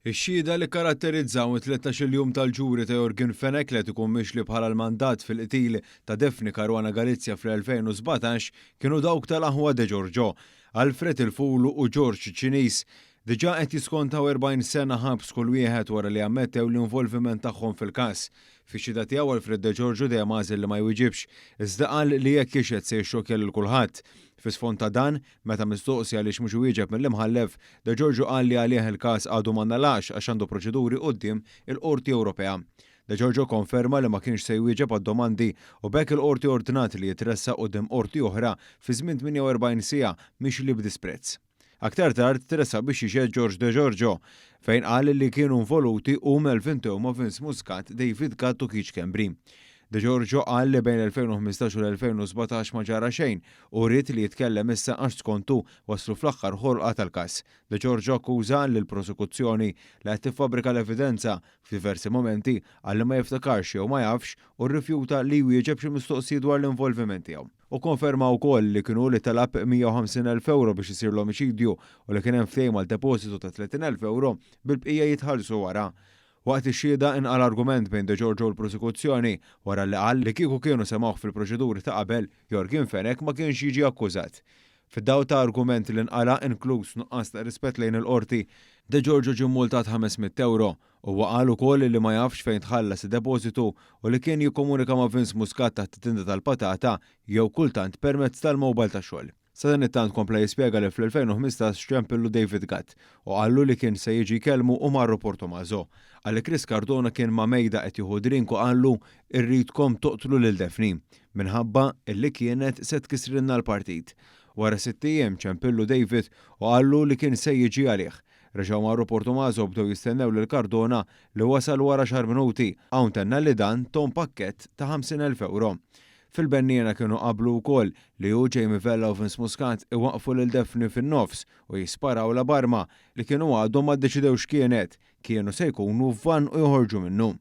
Ix-xhieda li karatterizzaw it-13 jum tal-ġuri ta' Jorgen Fenech li ikun mixli bħala l-mandat fil-qtil ta' Defni Caruana Galizja fl-2017 kienu dawk tal-Aħwa de Giorgio, Alfred Il-Fulu u George Ċiniż. Diġà qed jiskontaw 40 sena ħabs kull wieħed wara li ammettew l-involviment tagħhom fil-każ. Fix-xhieda tiegħu Alfred de Giorgio dejjem għażel li ma jwieġibx, iżda qal li jekk jixed se jxokkja lil kulħadd. Fis-sfond ta' dan, meta mistoqsi għaliex mhux wieġeb mill-imħallef, de Giorgio qal li għalih il-każ għadu ma nalax għax għandu proċeduri quddiem il-Qorti Ewropea. De Giorgio konferma li ma kienx se jwieġeb għad-domandi u bekk il-qorti ordinat li jitressa quddiem qorti oħra fi żmien 48 siegħa mhix li b'disprezz. Aktar tard tressa biex jixed George de Giorgio fejn qal li kienu involuti Melvin Theuma, Vince Muscat, David Gatt u Keith Schembri. De Giorgio qal li bejn 2015 u l-2017 ma ġara xejn u rrid li jitkellem issa għax skontu waslu fl-aħħar ħolqa tal-każ. De Giorgio akkuża lill prosekuzzjoni li qed tiffabrika l-evidenza f'diversi momenti għalli ma jiftakarx jew ma jafx u rrifjuta li jwieġeb xi mistoqsijiet dwar l-involviment tiegħu. U konferma wkoll li kienu li talab 150,000 euro biex isir l-omiċidju u li kien hemm ftehim għal depożitu ta' 30,000 euro bil-bqija jitħallsu wara. Waqt ix-xhieda inqal argument bejn De Giorgio u l-prosekuzzjoni wara li qal li kieku kienu semgħuh fil-proċeduri ta' qabel Jorgen Fenech ma kienx jiġi akkużat. Fid-daw ta' argument li nqala inkluż nuqqas ta' rispett lejn il-qorti, De Giorgio ġie mmultat 500 euro u qal ukoll li ma jafx fejn tħallas id-depożitu u li kien jikkomunika ma' Vince Muscat taħt it-tinda tal-patata jew kultant permezz tal-mowbal ta' xogħol. Sa dan it-tant kompla jispjega li fl-2015 xċempillu David Gatt u qallu li kien se jiġi jkellmu u marru Porto Mazo. Għalli Chris Cardona kien ma' mejda qed jieħu drink u qallu irridkom toqtlu lil Defni minħabba illi kienet se tkisrilna l-partit. Wara 6 ijiem ċempillu David u qallu li kien se jiġi għalih. Reġgħu marru Porto Mazo bdew jistennew lil Cardona li wasal wara xar minuti hawn tenna li dan tom pakkett ta' 50,000 euro. Fil-bennina kienu qablu wkoll li hu Jamie Vella u Vince Muscat iwaqfu lil Defni fin-nofs u jisparaw la barma li kienu għadhom ma ddeċidew x'kienet, kienu se jkunu f'van u joħorġu minnu.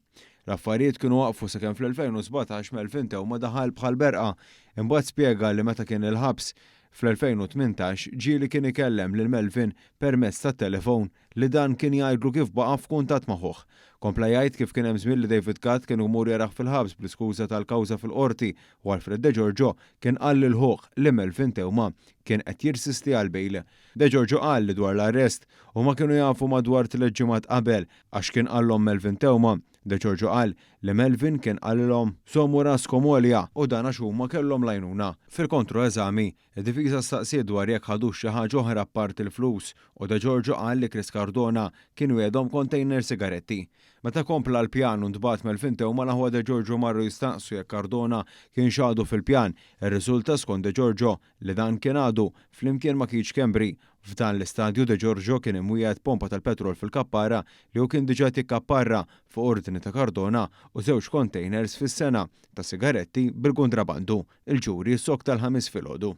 L-affarijiet kienu waqfu sakemm fl-2017 Melvin Theuma daħal bħal berqa, imbagħad spjega li meta kien il-ħabs fl-2018 ġieli kien ikellem lil Melvin permezz tat-telefon li dan kien jgħidlu kif baqa' f'kuntatt magħhom. Kompla jgħid kif kien hemm żmien li David Gatt kien imur jaraħ fil-ħabs bl-iskuża tal-kawża fil-qorti u Alfred de Giorgio kien qal lil ħuħ li Melvin Theuma kien qed jirsisti għal bejl. De Giorgio qal li dwar l-arrest u ma kienu jafu madwar 3 ġimgħat qabel għax kien qallhom Melvin Theuma. De Giorgio qal li Melvin kien qalilhom sommu raskom għolja u dan għax huma kellhom lajnuna. Fil-kontro eżami, id-difiża staqsiet dwar jekk ħadux xi ħaġa oħra apart il-flus u De Giorgio qal li Chris Cardona kien wiedhom container sigaretti. Meta kompla l-pjan u ntbagħat Melvin Theuma l-Aħwa De Giorgio marru jistaqsu jekk Cardona kien xadu fil-pjan, ir-riżulta skont De Giorgio li dan kien għadu flimkien ma' Keith Schembri. F'dan l-istadju De Giorgio kien imwiegħed pompa tal-petrol fil-kappara li hu kien diġà tikkapparra fuq ordni ta' Cardona u 2 containers fis-sena ta' sigaretti bil-kontrabandu. Il-ġuri s-sok tal-ħamis filgħodu.